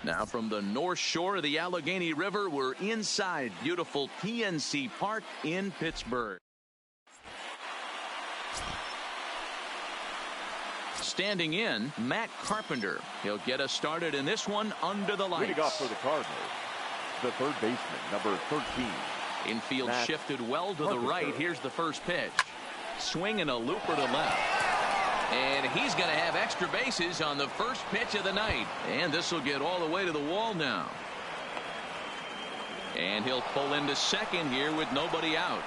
Now from the north shore of the Allegheny River, we're inside beautiful PNC Park in Pittsburgh. Standing in, Matt Carpenter. He'll get us started in this one under the lights. Leading off for the Cardinals, the third baseman, number 13. Infield Matt shifted well to Carpenter. the right. Here's the first pitch. Swinging a looper to left. And he's going to have extra bases on the first pitch of the night. And this will get all the way to the wall now. And he'll pull into second here with nobody out.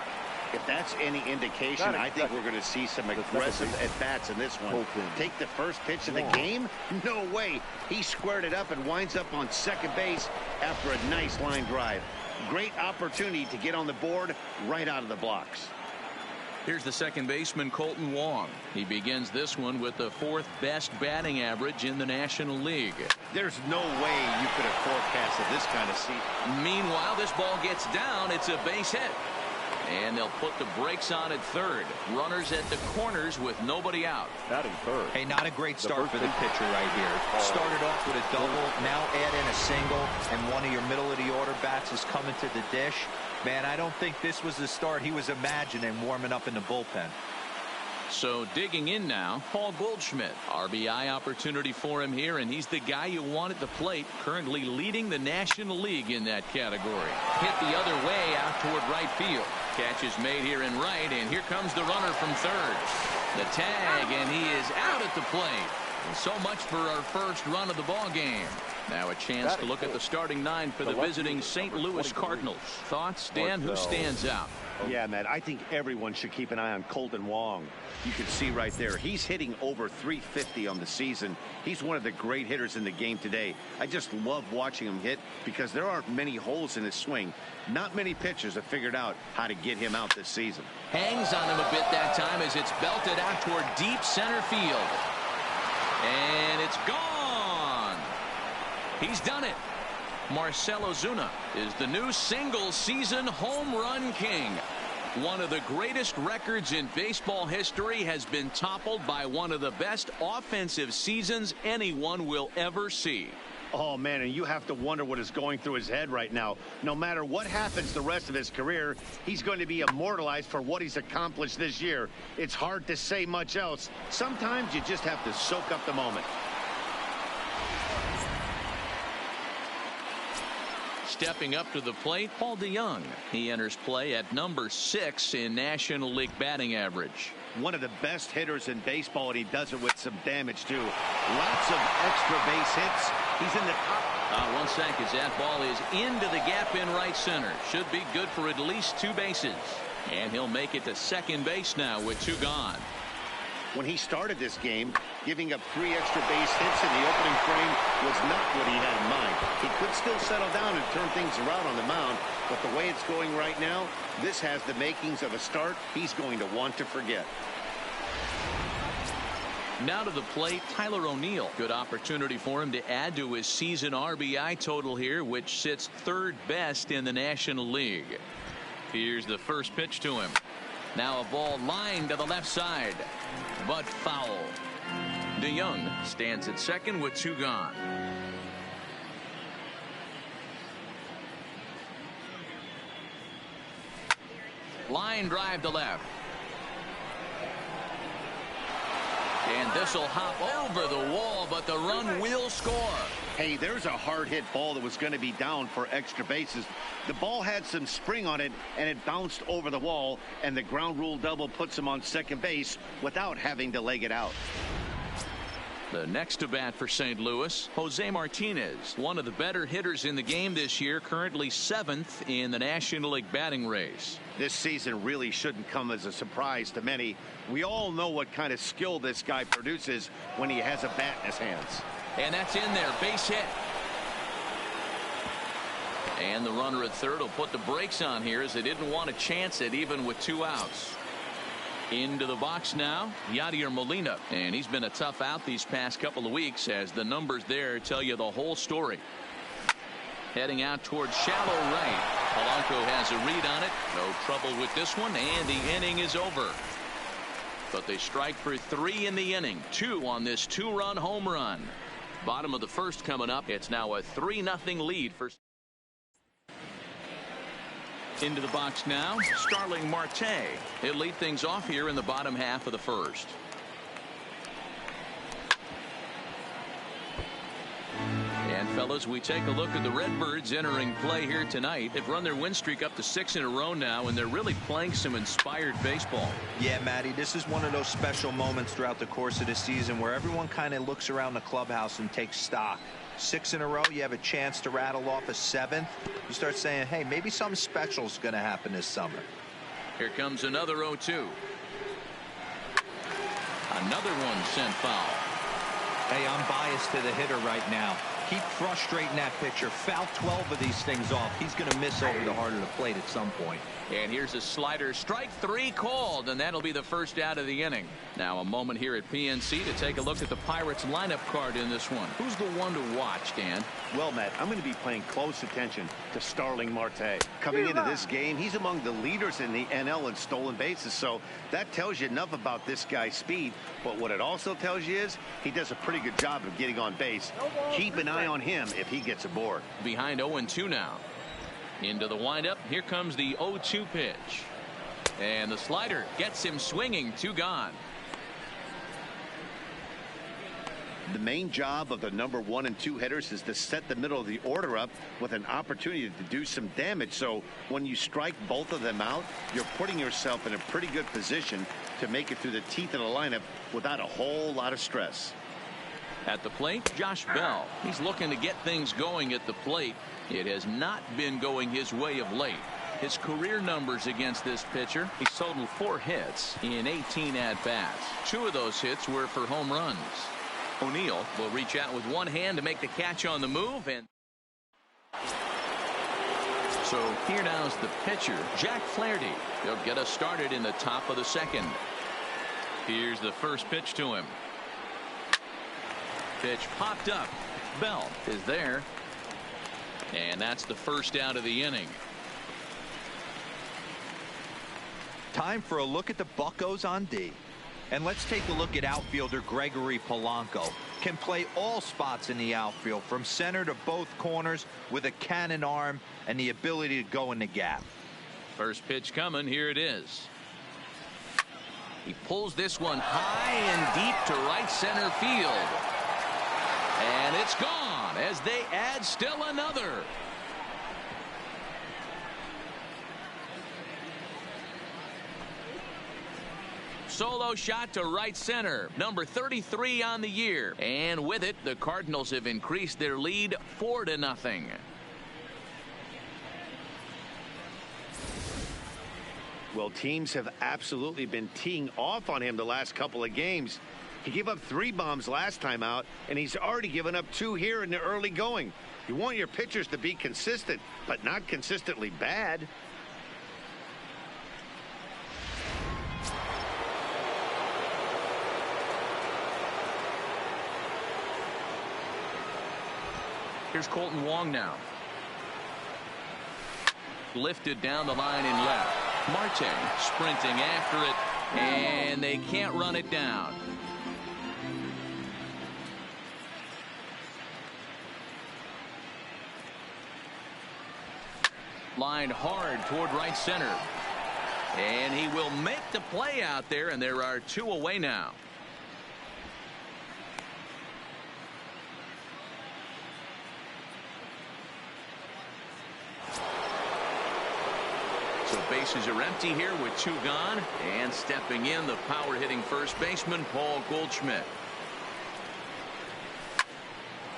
If that's any indication, I think we're going to see some aggressive at-bats in this one. Take the first pitch of the game? No way. He squared it up and winds up on second base after a nice line drive. Great opportunity to get on the board right out of the blocks. Here's the second baseman, Colton Wong. He begins this one with the fourth best batting average in the National League. There's no way you could have forecasted this kind of season. Meanwhile, this ball gets down. It's a base hit. And they'll put the brakes on at third. Runners at the corners with nobody out. Batting third. Hey, not a great start for the pitcher right here. Started off with a double, now add in a single, and one of your middle of the order bats is coming to the dish. Man, I don't think this was the start he was imagining warming up in the bullpen. So digging in now, Paul Goldschmidt. RBI opportunity for him here, and he's the guy you want at the plate, currently leading the National League in that category. Hit the other way out toward right field. Catch is made here in right, and here comes the runner from third. The tag, and he is out at the plate. And so much for our first run of the ball game. Now a chance to look at the starting nine for the visiting St. Louis Cardinals. Thoughts, Dan? Who stands out? Yeah, man, I think everyone should keep an eye on Colton Wong. You can see right there, he's hitting over 350 on the season. He's one of the great hitters in the game today. I just love watching him hit because there aren't many holes in his swing. Not many pitchers have figured out how to get him out this season. Hangs on him a bit that time as it's belted out toward deep center field. And it's gone. He's done it. Marcell Ozuna is the new single-season home run king. One of the greatest records in baseball history has been toppled by one of the best offensive seasons anyone will ever see. Oh, man, and you have to wonder what is going through his head right now. No matter what happens the rest of his career, he's going to be immortalized for what he's accomplished this year. It's hard to say much else. Sometimes you just have to soak up the moment. Stepping up to the plate, Paul DeYoung. He enters play at number 6 in National League batting average. One of the best hitters in baseball, and he does it with some damage, too. Lots of extra base hits. He's in the top. One sec as that ball is into the gap in right center. Should be good for at least 2 bases. And he'll make it to second base now with 2 gone. When he started this game, giving up 3 extra base hits in the opening frame was not what he had in mind. He could still settle down and turn things around on the mound, but the way it's going right now, this has the makings of a start he's going to want to forget. Now to the plate, Tyler O'Neill. Good opportunity for him to add to his season RBI total here, which sits 3rd best in the National League. Here's the first pitch to him. Now a ball lined to the left side, but foul. DeYoung stands at second with 2 gone. Line drive to left. And this will hop over the wall, but the run will score. Hey, there's a hard hit ball that was going to be down for extra bases. The ball had some spring on it, and it bounced over the wall, and the ground rule double puts him on second base without having to leg it out. The next to bat for St. Louis, Jose Martinez, one of the better hitters in the game this year, currently 7th in the National League batting race. This season really shouldn't come as a surprise to many. We all know what kind of skill this guy produces when he has a bat in his hands. And that's in there, base hit. And the runner at third will put the brakes on here as they didn't want to chance it even with 2 outs. Into the box now, Yadier Molina, and he's been a tough out these past couple of weeks as the numbers there tell you the whole story. Heading out towards shallow right. Polanco has a read on it. No trouble with this one, and the inning is over. But they strike for 3 in the inning, 2 on this 2-run home run. Bottom of the first coming up. It's now a 3-0 lead for. Into the box now, Starling Marte. He'll lead things off here in the bottom half of the first. And fellas, we take a look at the Redbirds entering play here tonight. They've run their win streak up to 6 in a row now, and they're really playing some inspired baseball. Yeah, Matty, this is one of those special moments throughout the course of the season where everyone kind of looks around the clubhouse and takes stock. 6 in a row, you have a chance to rattle off a 7th. You start saying, hey, maybe something special is going to happen this summer. Here comes another 0-2. Another one sent foul. Hey, I'm biased to the hitter right now. Keep frustrating that pitcher. Foul 12 of these things off. He's going to miss over the heart of the plate at some point. And here's a slider. Strike 3 called, and that'll be the first out of the inning. Now a moment here at PNC to take a look at the Pirates lineup card in this one. Who's the one to watch, Dan? Well, Matt, I'm going to be paying close attention to Starling Marte. Coming into this game, he's among the leaders in the NL in stolen bases, so that tells you enough about this guy's speed. But what it also tells you is he does a pretty good job of getting on base. Keep an eye on him if he gets aboard. Behind 0-2 now. Into the windup. Here comes the 0-2 pitch. And the slider gets him swinging. 2 gone. The main job of the number 1 and 2 hitters is to set the middle of the order up with an opportunity to do some damage. So when you strike both of them out, you're putting yourself in a pretty good position to make it through the teeth of the lineup without a whole lot of stress. At the plate, Josh Bell. He's looking to get things going at the plate. It has not been going his way of late. His career numbers against this pitcher, he's totaled 4 hits in 18 at-bats. 2 of those hits were for home runs. O'Neill will reach out with one hand to make the catch on the move. And so here now is the pitcher, Jack Flaherty. He'll get us started in the top of the second. Here's the first pitch to him. Pitch popped up. Bell is there. And that's the first out of the inning. Time for a look at the Buccos on D. And let's take a look at outfielder Gregory Polanco. Can play all spots in the outfield from center to both corners with a cannon arm and the ability to go in the gap. First pitch coming. Here it is. He pulls this one high and deep to right center field. And it's gone as they add still another. Solo shot to right center. Number 33 on the year. And with it, the Cardinals have increased their lead 4-0. Well, teams have absolutely been teeing off on him the last couple of games. He gave up 3 bombs last time out, and he's already given up 2 here in the early going. You want your pitchers to be consistent, but not consistently bad. Here's Colton Wong now. Lifted down the line in left. Marte sprinting after it, and they can't run it down. Lined hard toward right center. And he will make the play out there, and there are 2 away now. So bases are empty here with 2 gone. And stepping in, the power-hitting first baseman, Paul Goldschmidt.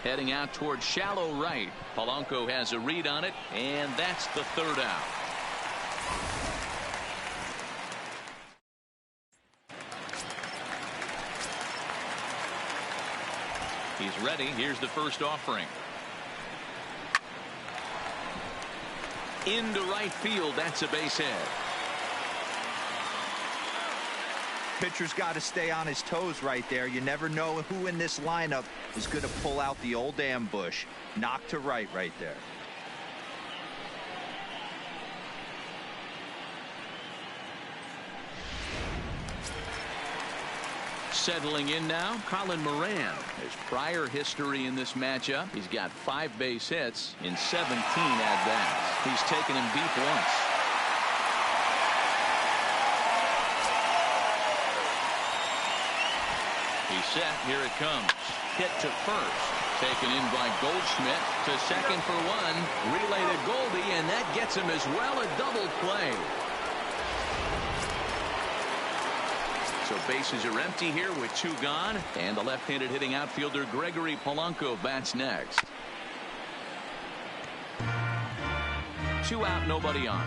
Heading out toward shallow right. Polanco has a read on it, and that's the 3rd out. He's ready. Here's the first offering. Into right field. That's a base hit. Pitcher's got to stay on his toes right there. You never know who in this lineup is going to pull out the old ambush. Knock to right there. Settling in now, Colin Moran. His prior history in this matchup, he's got 5 base hits in 17 at-bats. He's taken him deep once. He's set. Here it comes. Hit to first. Taken in by Goldschmidt to second for 1. Relay to Goldie, and that gets him as well. A double play. So bases are empty here with 2 gone, and the left-handed hitting outfielder Gregory Polanco bats next. 2 out, nobody on.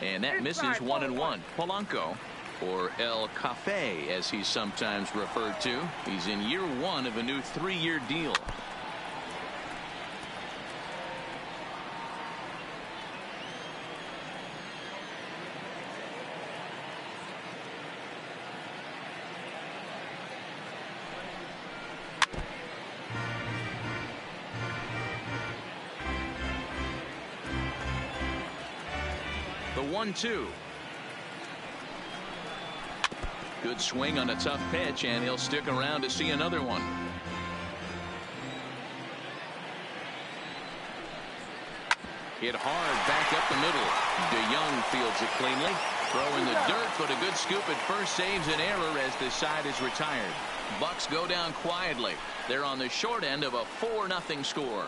And that misses 1-1. Polanco, or El Cafe as he's sometimes referred to, he's in year 1 of a new 3-year deal. The 1-2. Good swing on a tough pitch, and he'll stick around to see another one. Hit hard back up the middle. DeYoung fields it cleanly. Throw in the dirt, but a good scoop at first saves an error as the side is retired. Bucks go down quietly. They're on the short end of a 4-0 score.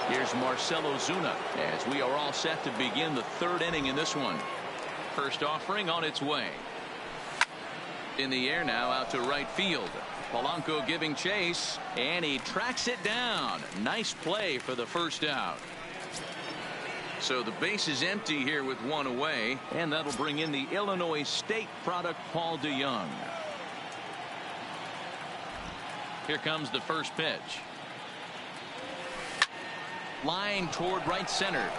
Here's Marcell Ozuna as we are all set to begin the 3rd inning in this one. First offering on its way. In the air now out to right field. Polanco giving chase, and he tracks it down. Nice play for the first out. So the base is empty here with 1 away, and that'll bring in the Illinois State product Paul DeYoung. Here comes the first pitch. Line toward right center.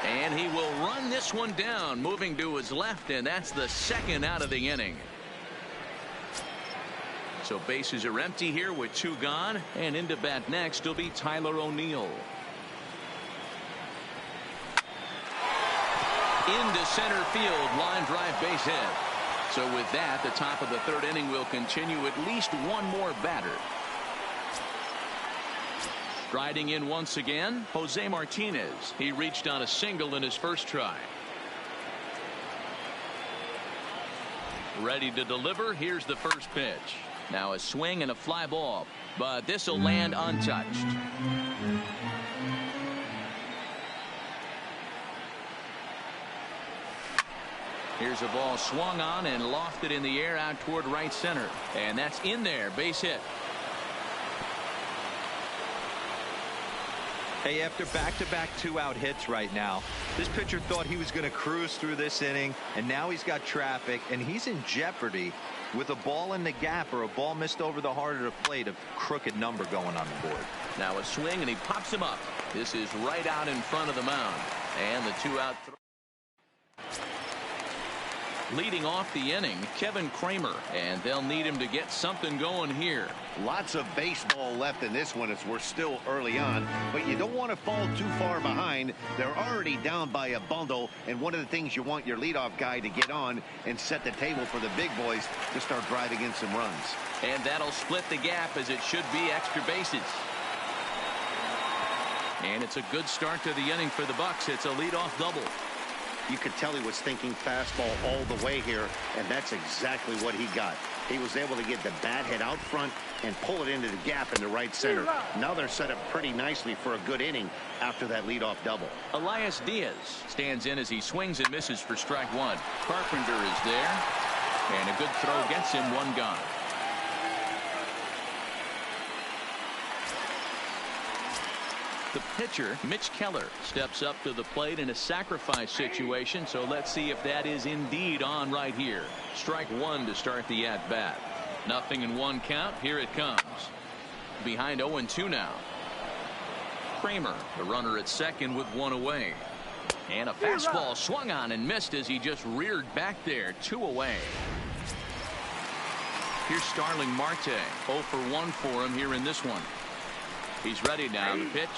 And he will run this one down, moving to his left, and that's the 2nd out of the inning. So bases are empty here with 2 gone, and into bat next will be Tyler O'Neill. Into center field, line drive base hit. So with that, the top of the 3rd inning will continue at least 1 more batter. Striding in once again, Jose Martinez. He reached on a single in his first try. Ready to deliver. Here's the first pitch. Now a swing and a fly ball, but this will land untouched. Here's a ball swung on and lofted in the air out toward right center, and that's in there. Base hit. Hey, after back-to-back 2-out hits right now, this pitcher thought he was going to cruise through this inning, and now he's got traffic, and he's in jeopardy with a ball in the gap or a ball missed over the heart of the plate, a crooked number going on the board. Now a swing, and he pops him up. This is right out in front of the mound, and the 2-out throw. Leading off the inning, Kevin Kramer, and they'll need him to get something going here. Lots of baseball left in this one as we're still early on, but you don't want to fall too far behind. They're already down by a bundle, and one of the things you want your leadoff guy to get on and set the table for the big boys to start driving in some runs. And that'll split the gap as it should be extra bases. And it's a good start to the inning for the Bucks. It's a leadoff double. You could tell he was thinking fastball all the way here, and that's exactly what he got. He was able to get the bat head out front and pull it into the gap in the right center. Now they're set up pretty nicely for a good inning after that leadoff double. Elias Diaz stands in as he swings and misses for strike 1. Carpenter is there, and a good throw gets him 1 gone. The pitcher, Mitch Keller, steps up to the plate in a sacrifice situation, so let's see if that is indeed on right here. Strike 1 to start the at-bat. 0-1 count. Here it comes. Behind 0-2 now. Kramer, the runner at second with 1 away. And a fastball swung on and missed as he just reared back there. 2 away. Here's Starling Marte. 0 for 1 for him here in this one. He's ready now. The pitch.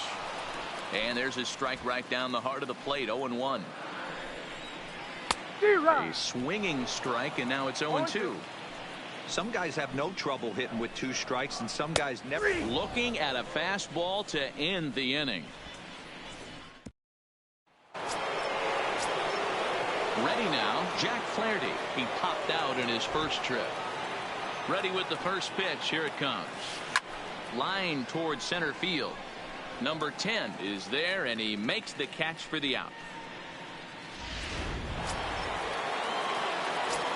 And there's his strike right down the heart of the plate. 0-1. A swinging strike, and now it's 0-2. Some guys have no trouble hitting with 2 strikes, and some guys never. Looking at a fastball to end the inning. Ready now, Jack Flaherty. He popped out in his first trip. Ready with the first pitch. Here it comes. Line towards center field. Number 10 is there, and he makes the catch for the out.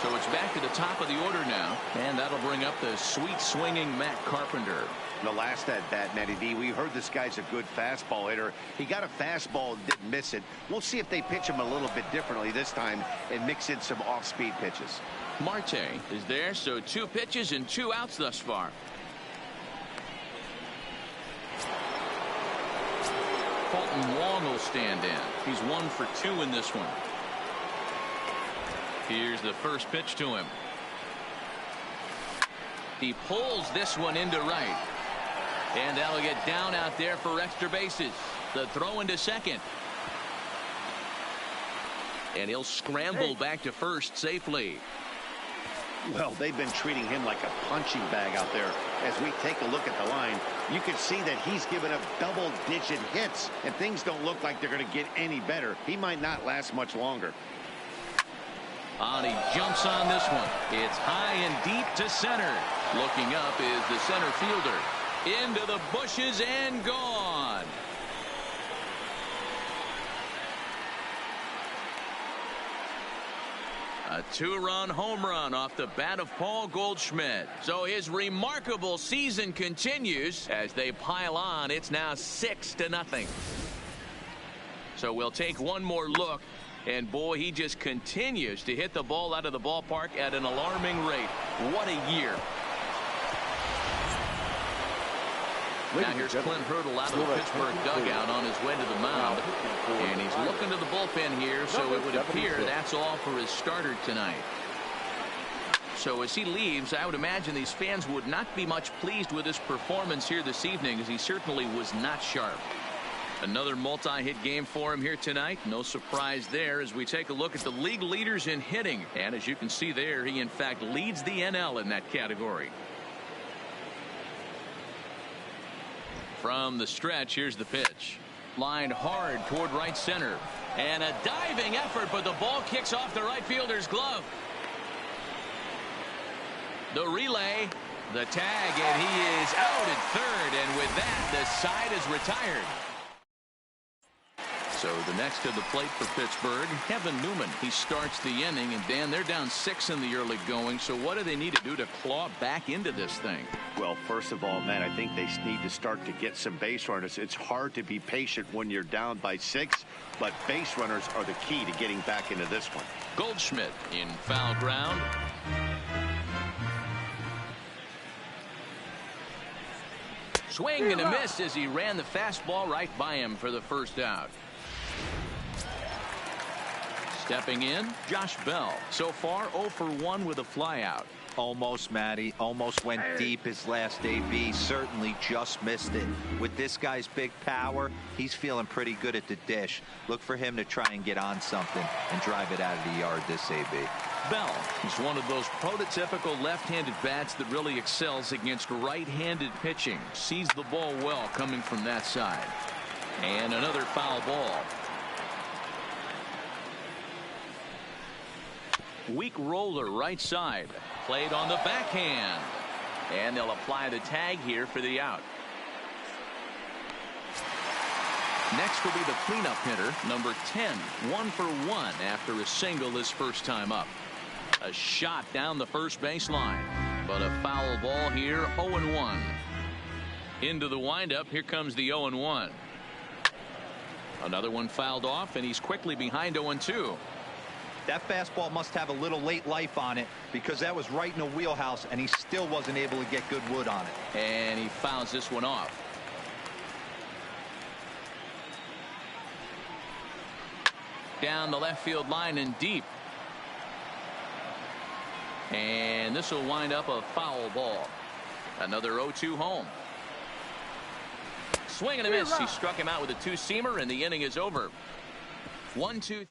So it's back to the top of the order now, and that'll bring up the sweet swinging Matt Carpenter. The last at bat, Matty D, we heard this guy's a good fastball hitter. He got a fastball and didn't miss it. We'll see if they pitch him a little bit differently this time and mix in some off-speed pitches. Marte is there, so 2 pitches and 2 outs thus far. Colton Wong will stand in. He's 1 for 2 in this one. Here's the first pitch to him. He pulls this one into right. And that'll get down out there for extra bases. The throw into second. And he'll scramble back to first safely. Well, they've been treating him like a punching bag out there. As we take a look at the line, you can see that he's given up double-digit hits, and things don't look like they're going to get any better. He might not last much longer. And he jumps on this one. It's high and deep to center. Looking up is the center fielder. Into the bushes and gone. A 2-run home run off the bat of Paul Goldschmidt. So his remarkable season continues as they pile on. It's now 6-0. So we'll take one more look. And boy, he just continues to hit the ball out of the ballpark at an alarming rate. What a year. Now here's Clint Hurdle out of the Pittsburgh dugout on his way to the mound. And he's looking to the bullpen here, so it would appear that's all for his starter tonight. So as he leaves, I would imagine these fans would not be much pleased with his performance here this evening, as he certainly was not sharp. Another multi-hit game for him here tonight. No surprise there as we take a look at the league leaders in hitting. And as you can see there, he in fact leads the NL in that category. From the stretch, here's the pitch. Lined hard toward right center. And a diving effort, but the ball kicks off the right fielder's glove. The relay, the tag, and he is out at third. And with that, the side is retired. So the next to the plate for Pittsburgh, Kevin Newman. He starts the inning, and Dan, they're down 6 in the early going. So what do they need to do to claw back into this thing? Well, first of all, Matt, I think they need to start to get some base runners. It's hard to be patient when you're down by 6, but base runners are the key to getting back into this one. Goldschmidt in foul ground. Swing and a miss as he ran the fastball right by him for the first out. Stepping in, Josh Bell. So far, 0 for 1 with a flyout. Almost, Matty. Almost went deep his last AB. Certainly just missed it. With this guy's big power, he's feeling pretty good at the dish. Look for him to try and get on something and drive it out of the yard this AB. Bell is one of those prototypical left-handed bats that really excels against right-handed pitching. Sees the ball well coming from that side. And another foul ball. Weak roller right side. Played on the backhand. And they'll apply the tag here for the out. Next will be the cleanup hitter, number 10. 1 for 1 after a single his first time up. A shot down the first baseline. But a foul ball here, 0-1. Into the windup, here comes the 0-1. Another one fouled off, and he's quickly behind 0-2. That fastball must have a little late life on it, because that was right in the wheelhouse, and he still wasn't able to get good wood on it. And he fouls this one off. Down the left field line and deep. And this will wind up a foul ball. Another 0-2 home. Swing and a miss. He struck him out with a two-seamer, and the inning is over. 1-2.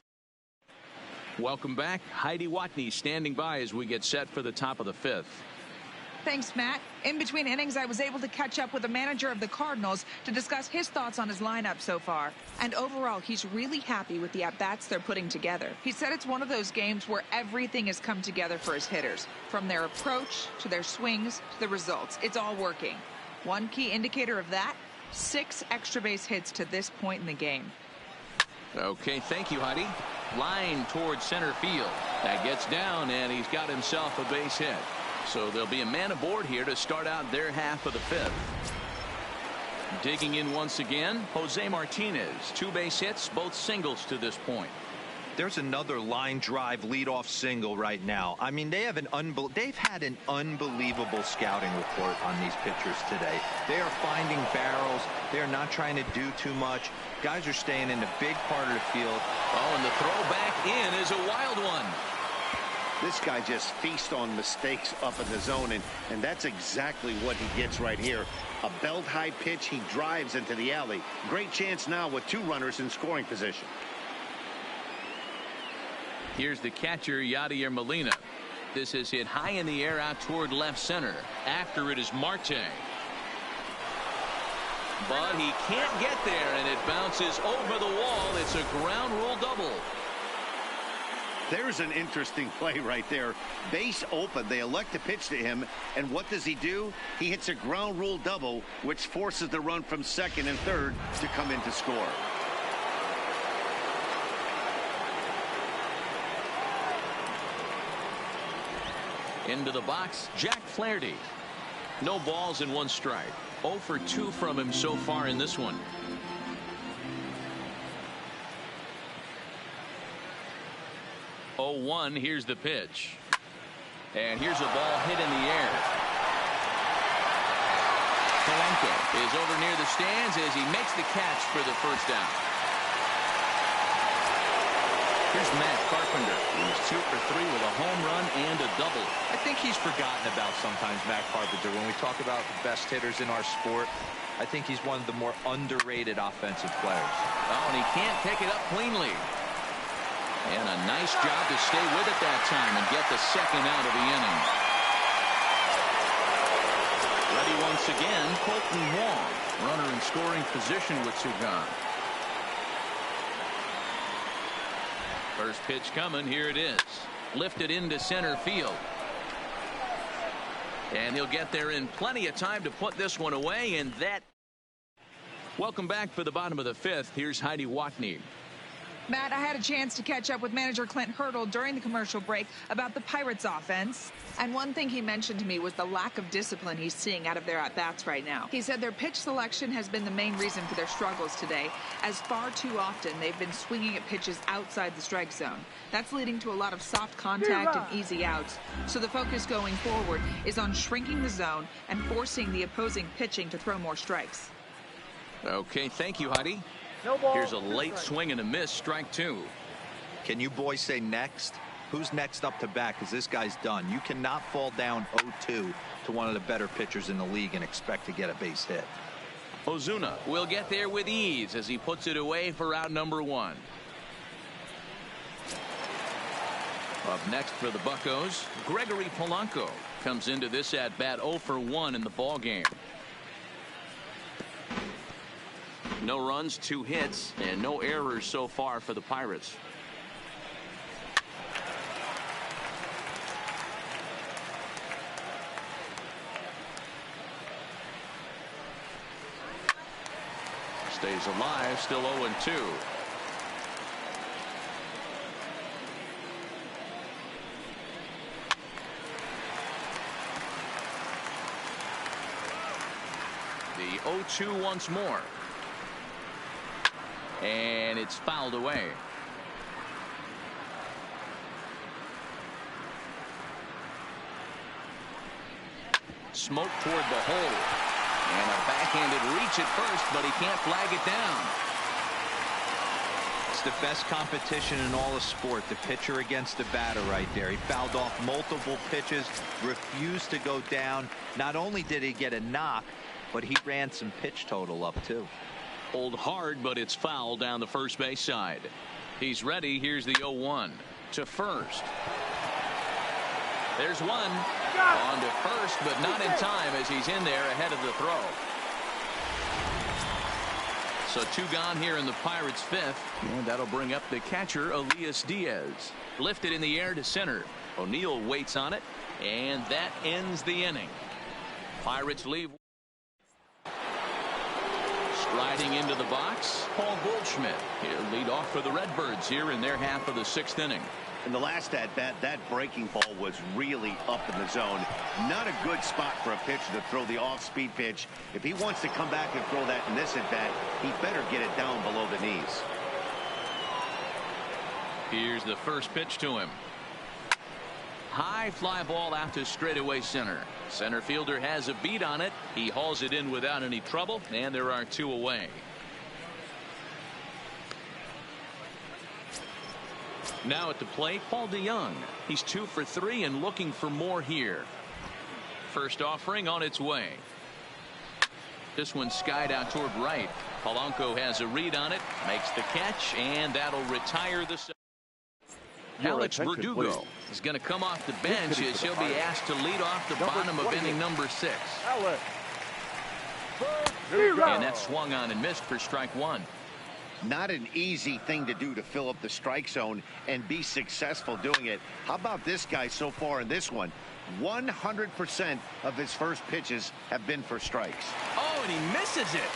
Welcome back. Heidi Watney standing by as we get set for the top of the fifth. Thanks, Matt. In between innings, I was able to catch up with the manager of the Cardinals to discuss his thoughts on his lineup so far. And overall, he's really happy with the at-bats they're putting together. He said it's one of those games where everything has come together for his hitters. From their approach, to their swings, to the results. It's all working. One key indicator of that, 6 extra base hits to this point in the game. Okay, thank you, Heidi. Line towards center field. That gets down, and he's got himself a base hit. So there'll be a man aboard here to start out their half of the fifth. Digging in once again, Jose Martinez. 2 base hits, both singles to this point. There's another line drive leadoff single right now. I mean, they've had an unbelievable scouting report on these pitchers today. They are finding barrels. They are not trying to do too much. Guys are staying in the big part of the field. Oh, and the throw back in is a wild one. This guy just feasts on mistakes up in the zone, and that's exactly what he gets right here. A belt-high pitch, he drives into the alley. Great chance now with 2 runners in scoring position. Here's the catcher, Yadier Molina. This is hit high in the air out toward left center. After it is Marte. But he can't get there, and it bounces over the wall. It's a ground rule double. There's an interesting play right there. Base open. They elect to pitch to him. And what does he do? He hits a ground rule double, which forces the run from second and third to come in to score. Into the box, Jack Flaherty. No balls and 1 strike. 0 for 2 from him so far in this one. Oh, 1. Here's the pitch. And here's a ball hit in the air. Polanco is over near the stands as he makes the catch for the first down. Here's Matt Carpenter. He's 2 for 3 with a home run and a double. I think he's forgotten about sometimes, Matt Carpenter. When we talk about the best hitters in our sport, I think he's one of the more underrated offensive players. Oh, and he can't pick it up cleanly. And a nice job to stay with it that time and get the second out of the inning. Ready once again, Colton Wong. Runner in scoring position with 2 gone. First pitch coming. Here it is. Lifted into center field. And he'll get there in plenty of time to put this one away. And that. Welcome back for the bottom of the fifth. Here's Heidi Watney. Matt, I had a chance to catch up with manager Clint Hurdle during the commercial break about the Pirates offense. And one thing he mentioned to me was the lack of discipline he's seeing out of their at-bats right now. He said their pitch selection has been the main reason for their struggles today, as far too often they've been swinging at pitches outside the strike zone. That's leading to a lot of soft contact and easy outs. So the focus going forward is on shrinking the zone and forcing the opposing pitching to throw more strikes. Okay, thank you, Heidi. Here's a late swing and a miss, strike 2. Can you boys say next? Who's next up to bat? Because this guy's done. You cannot fall down 0-2 to one of the better pitchers in the league and expect to get a base hit. Ozuna will get there with ease as he puts it away for out number 1. Up next for the Buccos, Gregory Polanco comes into this at bat 0 for 1 in the ball game. No runs, 2 hits, and no errors so far for the Pirates. Stays alive, still 0-2. The 0-2 once more. And it's fouled away. Smoke toward the hole. And a backhanded reach at first, but he can't flag it down. the best competition in all of sport, the pitcher against the batter right there. He fouled off multiple pitches, refused to go down. Not only did he get a knock, but he ran some pitch total up too. Pulled hard, but it's foul down the first base side. He's ready. Here's the 0-1 to first. There's one on to first, but not in time as he's in there ahead of the throw. So 2 gone here in the Pirates' 5th, and that'll bring up the catcher, Elias Diaz. Lifted in the air to center. O'Neill waits on it, and that ends the inning. Pirates leave. Striding into the box, Paul Goldschmidt. He'll lead off for the Redbirds here in their half of the 6th inning. In the last at-bat, that breaking ball was really up in the zone. Not a good spot for a pitcher to throw the off-speed pitch. If he wants to come back and throw that in this at-bat, he better get it down below the knees. Here's the first pitch to him. High fly ball out to straightaway center. Center fielder has a beat on it. He hauls it in without any trouble, and there are 2 away. Now at the plate, Paul DeYoung. He's 2 for 3 and looking for more here. First offering on its way. This one skied out toward right. Polanco has a read on it, makes the catch, and that'll retire the. Alex Verdugo is going to come off the bench as he'll be asked to lead off the bottom of inning number 6. And that swung on and missed for strike 1. Not an easy thing to do to fill up the strike zone and be successful doing it. How about this guy so far in this one? 100% of his first pitches have been for strikes. Oh, and he misses it.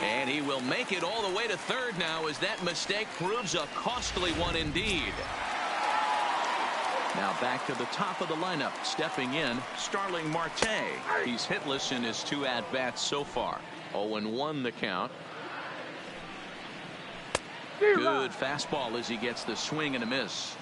And he will make it all the way to third now as that mistake proves a costly one indeed. Now back to the top of the lineup. Stepping in, Starling Marte. He's hitless in his 2 at-bats so far. 0-1 the count. Good fastball as he gets the swing and a miss.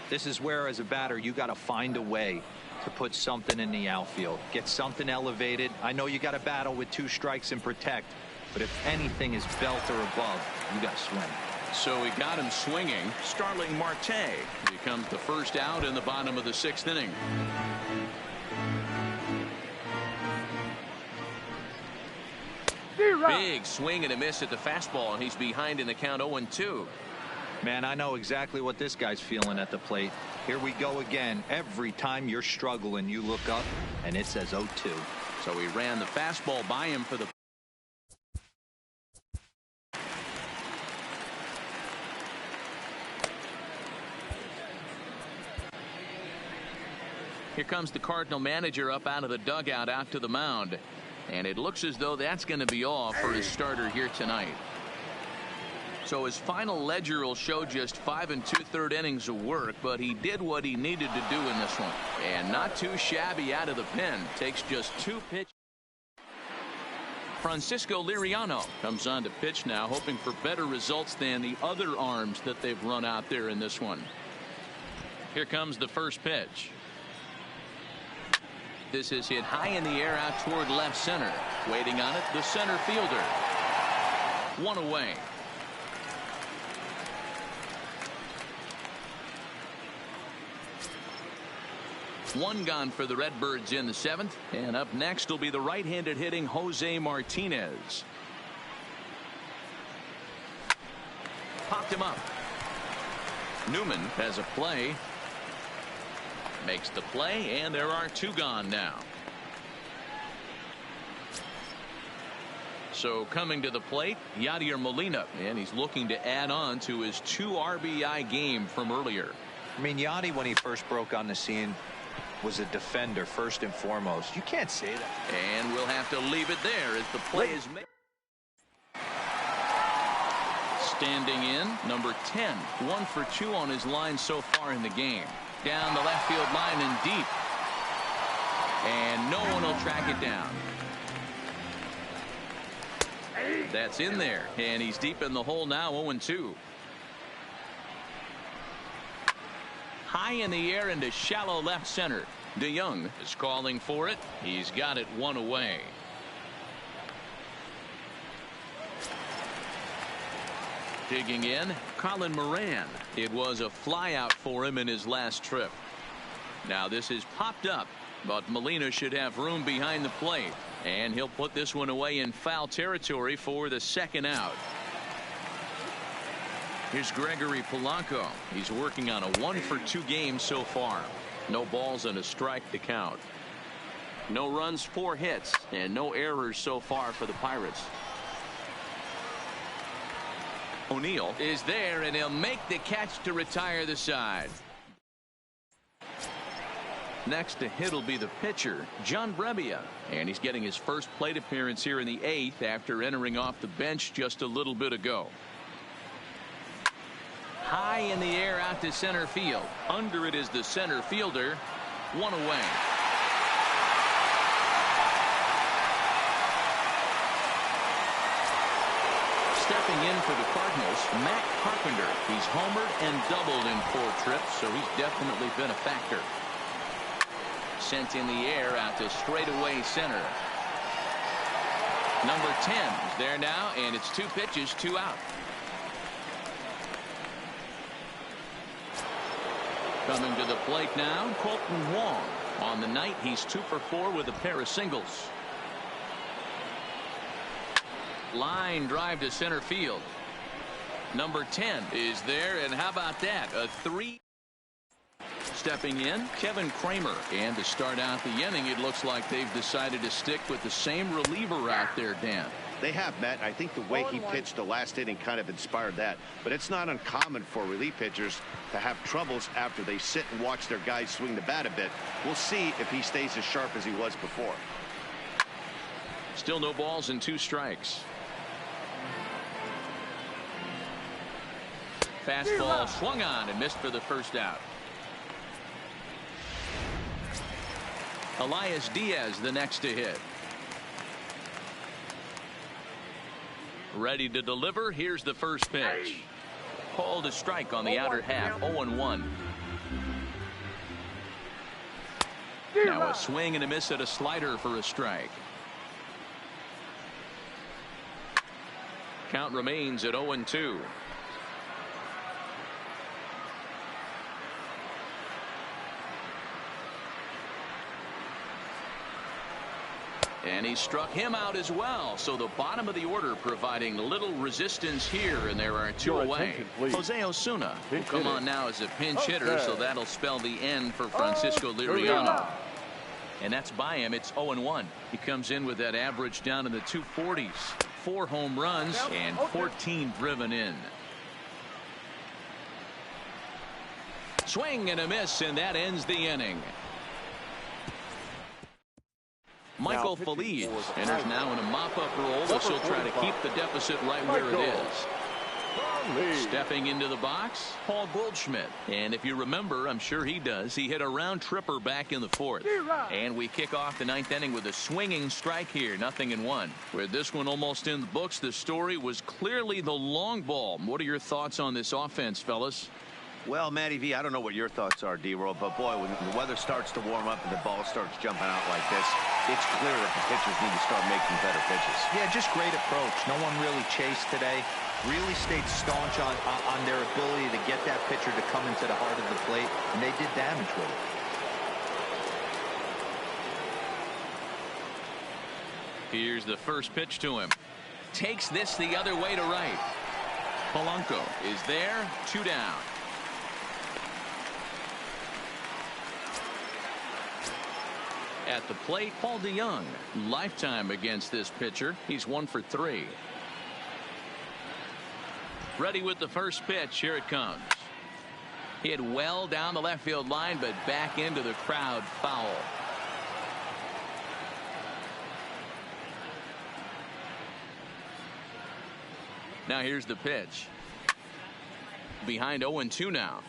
This is where, as a batter, you got to find a way to put something in the outfield. Get something elevated. I know you got to battle with 2 strikes and protect, but if anything is belt or above, you got to swing. So he got him swinging. Starling Marte becomes the first out in the bottom of the 6th inning. Big swing and a miss at the fastball, and he's behind in the count 0-2. Man, I know exactly what this guy's feeling at the plate. Here we go again. Every time you're struggling, you look up and it says 0-2. So he ran the fastball by him for the. Here comes the Cardinal manager up out of the dugout out to the mound. And it looks as though that's going to be all for his starter here tonight. So his final ledger will show just 5 2/3 innings of work, but he did what he needed to do in this one. And not too shabby out of the pen. Takes just 2 pitches. Francisco Liriano comes on to pitch now, hoping for better results than the other arms that they've run out there in this one. Here comes the first pitch. This is hit high in the air out toward left center. Waiting on it, the center fielder. 1 away. One gone for the Redbirds in the 7th. And up next will be the right-handed hitting Jose Martinez. Popped him up. Newman has a play. Makes the play, and there are 2 gone now. So coming to the plate, Yadier Molina, and he's looking to add on to his 2 RBI game from earlier. I mean, Yadi, when he first broke on the scene, was a defender first and foremost. You can't say that. And we'll have to leave it there as the play is made. Standing in, number 10, 1 for 2 on his line so far in the game. Down the left field line and deep. And no one will track it down. That's in there. And he's deep in the hole now, 0-2. High in the air into shallow left center. DeYoung is calling for it. He's got it 1 away. Digging in, Colin Moran. It was a flyout for him in his last trip. Now this is popped up, but Molina should have room behind the plate, and he'll put this one away in foul territory for the second out. Here's Gregory Polanco. He's working on a 1-for-2 game so far. No balls and a strike to count. No runs, 4 hits, and no errors so far for the Pirates. O'Neill is there, and he'll make the catch to retire the side. Next to hit will be the pitcher, John Brebbia, and he's getting his first plate appearance here in the 8th after entering off the bench just a little bit ago. High in the air out to center field. Under it is the center fielder. One away. Stepping in for the Cardinals, Matt Carpenter. He's homered and doubled in 4 trips, so he's definitely been a factor. Sent in the air out to straightaway center. Number 10 is there now, and it's 2 pitches, 2 out. Coming to the plate now, Colton Wong. On the night, he's 2 for 4 with a pair of singles. Line drive to center field. Number 10 is there, and how about that? A 3. Stepping in, Kevin Kramer. And to start out the inning, it looks like they've decided to stick with the same reliever out there, Dan. They have, Matt. I think the way he pitched the last inning kind of inspired that. But it's not uncommon for relief pitchers to have troubles after they sit and watch their guys swing the bat a bit. We'll see if he stays as sharp as he was before. Still no balls and 2 strikes. Fastball swung on and missed for the first out. Elias Diaz the next to hit. Ready to deliver. Here's the first pitch. Called a strike on the outer half. 0-1. Now a swing and a miss at a slider for a strike. Count remains at 0-2. And he struck him out as well. So the bottom of the order providing little resistance here, and there are 2 away. Jose Osuna will come on now as a pinch hitter, so that'll spell the end for Francisco Liriano. And that's by him. It's 0-1. He comes in with that average down in the 240s. 4 home runs and 14 driven in. Swing and a miss, and that ends the inning. Michael Feliz enters now in a mop-up role, as he'll try to keep the deficit right where it is. Stepping into the box, Paul Goldschmidt. And if you remember, I'm sure he does, he hit a round tripper back in the 4th. And we kick off the 9th inning with a swinging strike here, 0-1. With this one almost in the books, the story was clearly the long ball. What are your thoughts on this offense, fellas? Well, Matty V, I don't know what your thoughts are, D-Roll, but boy, when the weather starts to warm up and the ball starts jumping out like this, it's clear that the pitchers need to start making better pitches. Yeah, just great approach. No one really chased today. Really stayed staunch on their ability to get that pitcher to come into the heart of the plate, and they did damage with it. Here's the first pitch to him. Takes this the other way to right. Polanco is there, 2 down. At the plate, Paul DeYoung. Lifetime against this pitcher. He's 1 for 3. Ready with the first pitch. Here it comes. Hit well down the left field line, but back into the crowd, foul. Now here's the pitch. Behind 0-2 now.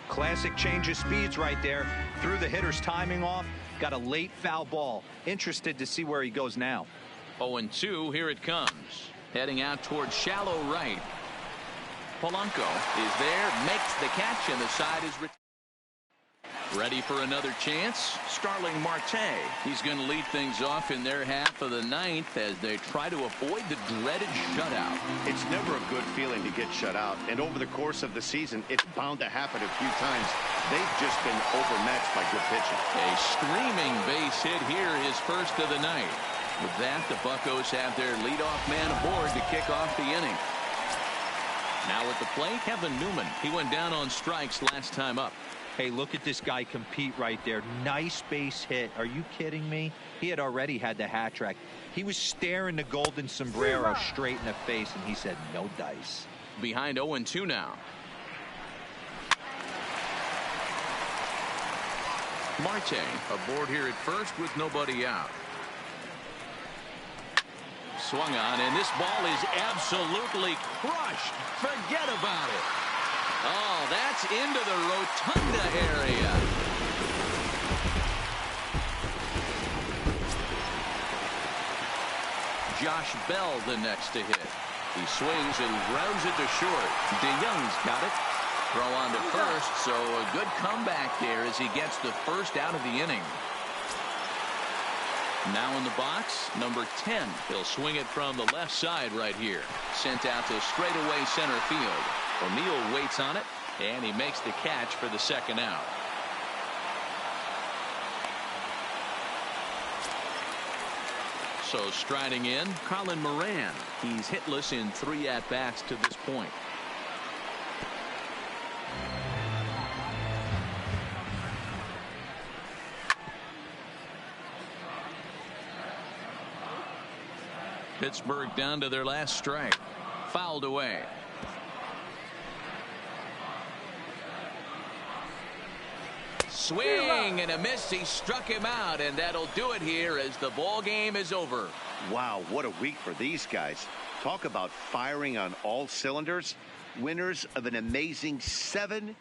Classic change of speeds right there. Threw the hitter's timing off. Got a late foul ball. Interested to see where he goes now. 0-2. Here it comes. Heading out towards shallow right. Polanco is there, makes the catch, and the side is Ready for another chance? Starling Marte. He's going to lead things off in their half of the ninth as they try to avoid the dreaded shutout. It's never a good feeling to get shut out, and over the course of the season, it's bound to happen a few times. They've just been overmatched by good pitching. A screaming base hit here, his first of the night. With that, the Buccos have their leadoff man aboard to kick off the inning. Now at the plate, Kevin Newman. He went down on strikes last time up. Hey, look at this guy compete right there. Nice base hit. Are you kidding me? He had already had the hat trick. He was staring the golden sombrero straight in the face, and he said, no dice. Behind 0-2 now. Marte aboard here at first with nobody out. Swung on, and this ball is absolutely crushed. Forget about it. Oh, that's into the rotunda area. Josh Bell the next to hit. He swings and grounds it to short. DeYoung's got it. Throw on to first, so a good comeback there as he gets the first out of the inning. Now in the box, number 10. He'll swing it from the left side right here. Sent out to straightaway center field. O'Neill waits on it, and he makes the catch for the second out. So striding in, Colin Moran. He's hitless in 3 at-bats to this point. Pittsburgh down to their last strike. Fouled away. Swing and a miss. He struck him out, and that'll do it here as the ball game is over. Wow, what a week for these guys. Talk about firing on all cylinders. Winners of an amazing 7